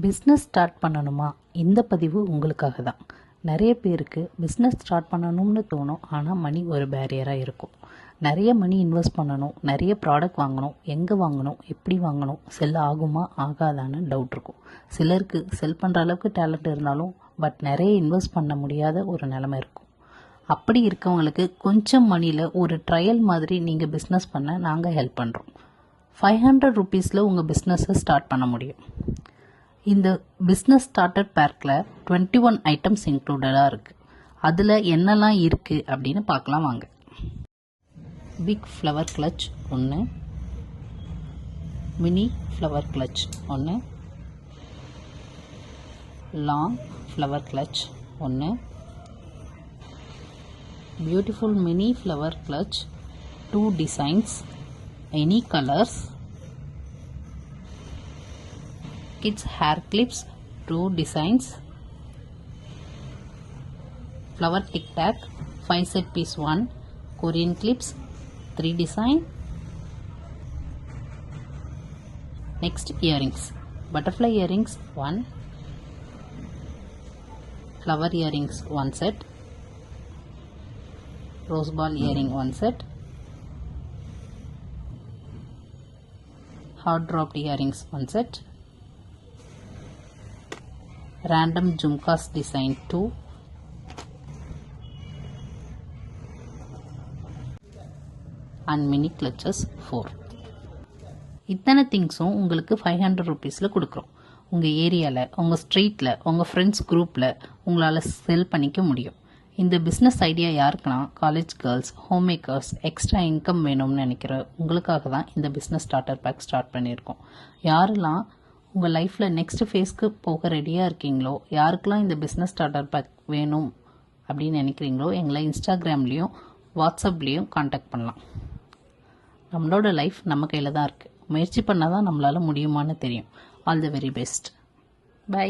Business start பண்ணணுமா? இந்த பதிவு உங்களுக்காக தான். நிறைய பேருக்கு பிஸ்னஸ் ஸ்டார்ட் பண்ணணும்னு தோணும். ஆனால் மணி ஒரு பேரியராக இருக்கும். நிறைய மணி இன்வெஸ்ட் பண்ணணும், நிறைய ப்ராடக்ட் வாங்கணும், எங்கே வாங்கணும், எப்படி வாங்கணும், செல் ஆகுமா ஆகாதான்னு டவுட் இருக்கும். சிலருக்கு செல் பண்ணுற அளவுக்கு டேலண்ட் இருந்தாலும் நிறைய இன்வெஸ்ட் பண்ண முடியாத ஒரு நிலைமை இருக்கும். அப்படி இருக்கவங்களுக்கு கொஞ்சம் மணியில் ஒரு ட்ரையல் மாதிரி நீங்கள் பிஸ்னஸ் பண்ண நாங்கள் ஹெல்ப் பண்ணுறோம். 500 rupeesல உங்கள் பிஸ்னஸை ஸ்டார்ட் பண்ண முடியும். இந்த பிஸ்னஸ் ஸ்டார்டர் பேக்கில் 21 ஐட்டம்ஸ் இன்க்ளூடடாக இருக்குது. அதில் என்னெல்லாம் இருக்குது அப்படின்னு பார்க்கலாம் வாங்க. Big flower clutch 1, mini flower clutch 1, long flower clutch 1, beautiful mini flower clutch 2 designs, any colors, kids hair clips 2 designs, flower tic tac 5 set piece 1, Korean clips 3 design. Next earrings, butterfly earrings 1, flower earrings 1 set, rose ball earring 1 set, heart dropped earrings 1 set, random jhumkas design 2, and mini clutches 4. இத்தனை திங்ஸும் உங்களுக்கு 500 rupeesல கொடுக்குறோம். உங்கள் ஏரியாவில், உங்கள் ஸ்ட்ரீட்டில், உங்கள் friends குரூப்பில் உங்களால் செல் பண்ணிக்க முடியும். இந்த பிஸ்னஸ் ஐடியா யாருக்குன்னா college girls, home makers, extra income வேணும்னு நினைக்கிற உங்களுக்காக தான் இந்த பிஸ்னஸ் ஸ்டார்டர் பேக் ஸ்டார்ட் பண்ணியிருக்கோம். யாரெல்லாம் உங்கள் லைஃப்பில் நெக்ஸ்ட் ஃபேஸ்க்கு போக ரெடியாக இருக்கீங்களோ, யாருக்கெல்லாம் இந்த பிஸ்னஸ் ஸ்டார்டர் பேக் வேணும் அப்படின்னு நினைக்கிறீங்களோ, எங்களை இன்ஸ்டாகிராம்லேயும் வாட்ஸ்அப்லேயும் காண்டாக்ட் பண்ணலாம். நம்மளோட லைஃப் நம்ம கையில் தான் இருக்குது. முயற்சி பண்ணால் தான் நம்மளால் முடியுமான்னு தெரியும். All the very best. By.